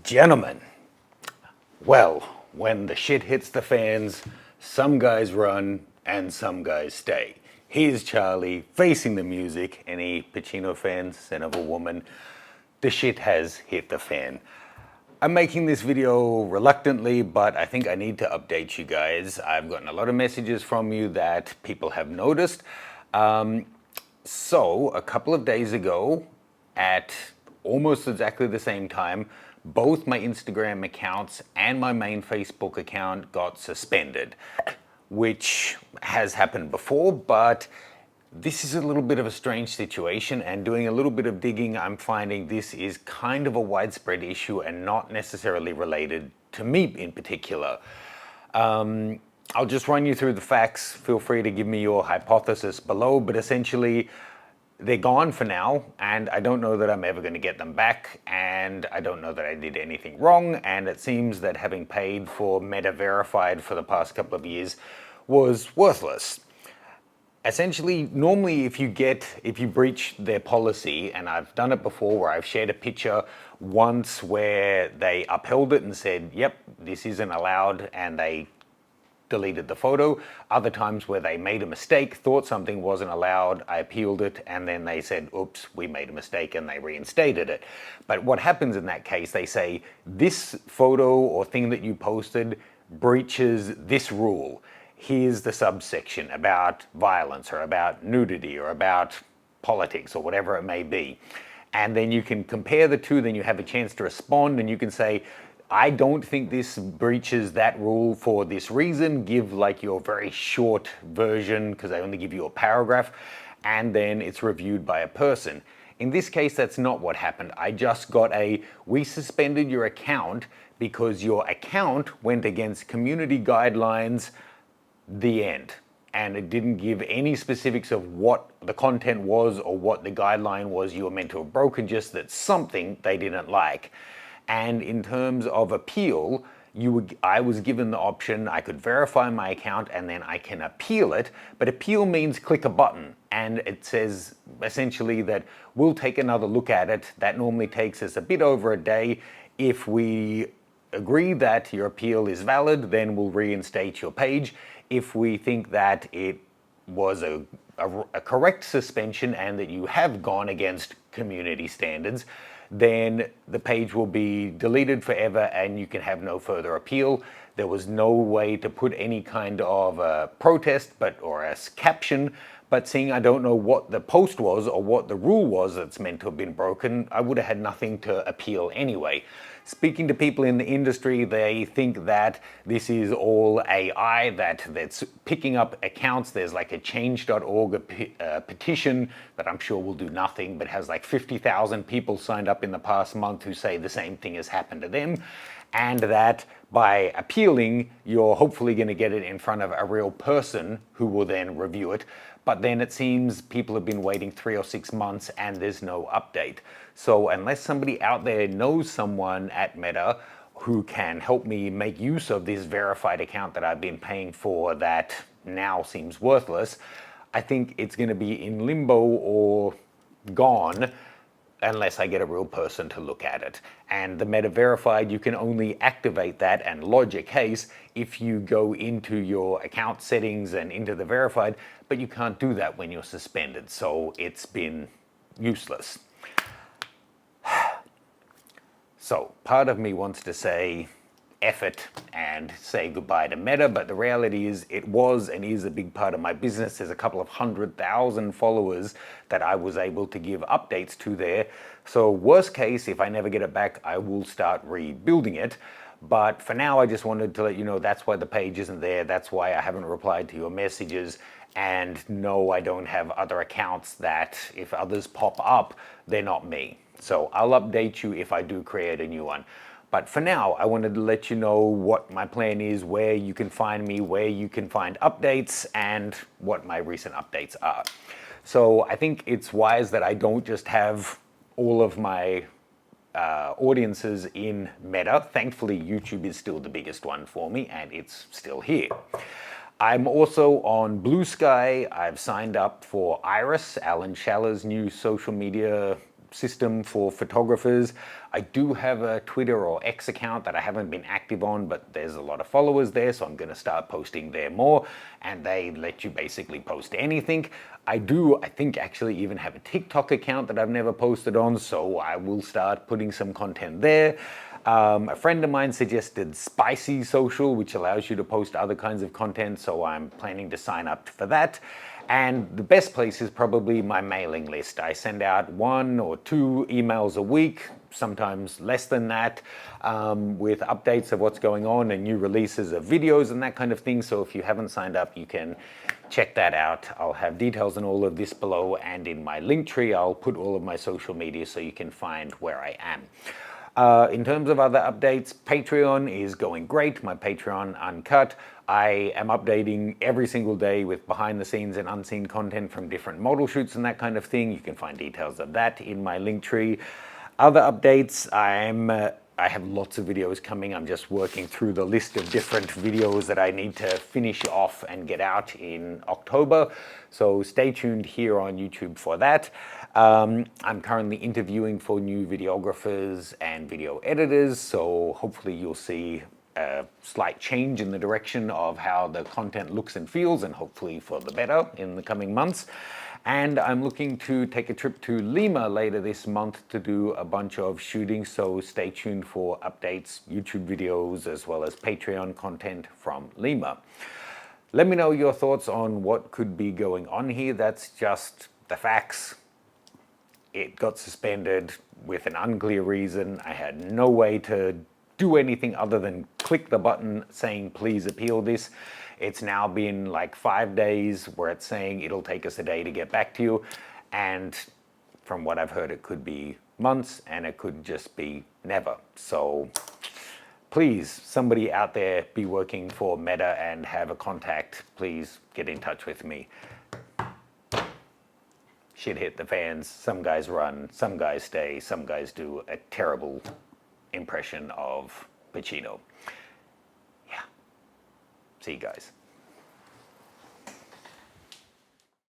Gentlemen, well, when the shit hits the fans, some guys run and some guys stay. Here's Charlie facing the music. Any Pacino fans? Son of a woman. The shit has hit the fan. I'm making this video reluctantly, but I think I need to update you guys. I've gotten a lot of messages from you that people have noticed. So, a couple of days ago, at almost exactly the same time, both my Instagram accounts and my main Facebook account got suspended, which has happened before, but this is a little bit of a strange situation, and doing a little bit of digging, I'm finding this is kind of a widespread issue and not necessarily related to me in particular. I'll just run you through the facts. Feel free to give me your hypothesis below, but essentially, they're gone for now, and I don't know that I'm ever going to get them back, and I don't know that I did anything wrong, and it seems that having paid for Meta Verified for the past couple of years was worthless. Essentially, normally if you breach their policy, and I've done it before where I've shared a picture once where they upheld it and said, yep, this isn't allowed, and they deleted the photo. Other times where they made a mistake, thought something wasn't allowed, I appealed it, and then they said, oops, we made a mistake, and they reinstated it. But what happens in that case, they say, this photo or thing that you posted breaches this rule. Here's the subsection about violence or about nudity or about politics or whatever it may be. And then you can compare the two, then you have a chance to respond, and you can say, I don't think this breaches that rule for this reason. Give like your very short version, because they only give you a paragraph, and then it's reviewed by a person. In this case, that's not what happened. I just got we suspended your account because your account went against community guidelines, the end. And it didn't give any specifics of what the content was or what the guideline was you were meant to have broken, just that something they didn't like. And in terms of appeal, I was given the option, I could verify my account and then I can appeal it, but appeal means click a button, and it says essentially that we'll take another look at it. That normally takes us a bit over a day. If we agree that your appeal is valid, then we'll reinstate your page. If we think that it was a correct suspension and that you have gone against community standards, then the page will be deleted forever and you can have no further appeal. There was no way to put any kind of protest or a caption, but seeing I don't know what the post was or what the rule was that's meant to have been broken, I would have had nothing to appeal anyway. Speaking to people in the industry, they think that this is all AI, that's picking up accounts. There's like a change.org petition that I'm sure will do nothing, but has like 50,000 people signed up in the past month who say the same thing has happened to them. And that by appealing, you're hopefully going to get it in front of a real person who will then review it. But then it seems people have been waiting 3 or 6 months and there's no update. So unless somebody out there knows someone at Meta who can help me make use of this verified account that I've been paying for that now seems worthless, I think it's going to be in limbo or gone unless I get a real person to look at it. And the Meta Verified, you can only activate that and lodge a case if you go into your account settings and into the Verified, but you can't do that when you're suspended, so it's been useless. So part of me wants to say F it and say goodbye to Meta, but the reality is it was and is a big part of my business. There's a couple of 100,000 followers that I was able to give updates to there. So worst case, if I never get it back, I will start rebuilding it. But for now, I just wanted to let you know that's why the page isn't there. That's why I haven't replied to your messages. And no, I don't have other accounts that if others pop up, they're not me. So I'll update you if I do create a new one. But for now, I wanted to let you know what my plan is, where you can find me, where you can find updates, and what my recent updates are. So I think it's wise that I don't just have all of my audiences in Meta. Thankfully, YouTube is still the biggest one for me, and it's still here. I'm also on Blue Sky. I've signed up for Iris, Alan Schaller's new social media system for photographers. I do have a Twitter or X account that I haven't been active on, but there's a lot of followers there, so I'm going to start posting there more, and they let you basically post anything. I think actually even have a TikTok account that I've never posted on, so I will start putting some content there. A friend of mine suggested Spicy Social, which allows you to post other kinds of content, so I'm planning to sign up for that. And the best place is probably my mailing list. I send out 1 or 2 emails a week, sometimes less than that, with updates of what's going on and new releases of videos and that kind of thing. So if you haven't signed up, you can check that out. I'll have details on all of this below, and in my link tree, I'll put all of my social media so you can find where I am. In terms of other updates, Patreon is going great. My Patreon Uncut. I am updating every single day with behind the scenes and unseen content from different model shoots and that kind of thing. You can find details of that in my link tree. Other updates, I have lots of videos coming. I'm just working through the list of different videos that I need to finish off and get out in October. So stay tuned here on YouTube for that. I'm currently interviewing for new videographers and video editors, so hopefully you'll see a slight change in the direction of how the content looks and feels, and hopefully for the better in the coming months. And I'm looking to take a trip to Lima later this month to do a bunch of shooting, so stay tuned for updates, YouTube videos, as well as Patreon content from Lima. Let me know your thoughts on what could be going on here. That's just the facts. It got suspended with an unclear reason. I had no way to do anything other than click the button saying, please appeal this. It's now been like 5 days where it's saying it'll take us a day to get back to you. And from what I've heard, it could be months, and it could just be never. So please, somebody out there be working for Meta and have a contact. Please get in touch with me. Shit hit the fans. Some guys run, some guys stay, some guys do a terrible impression of Pacino. Yeah. See you guys.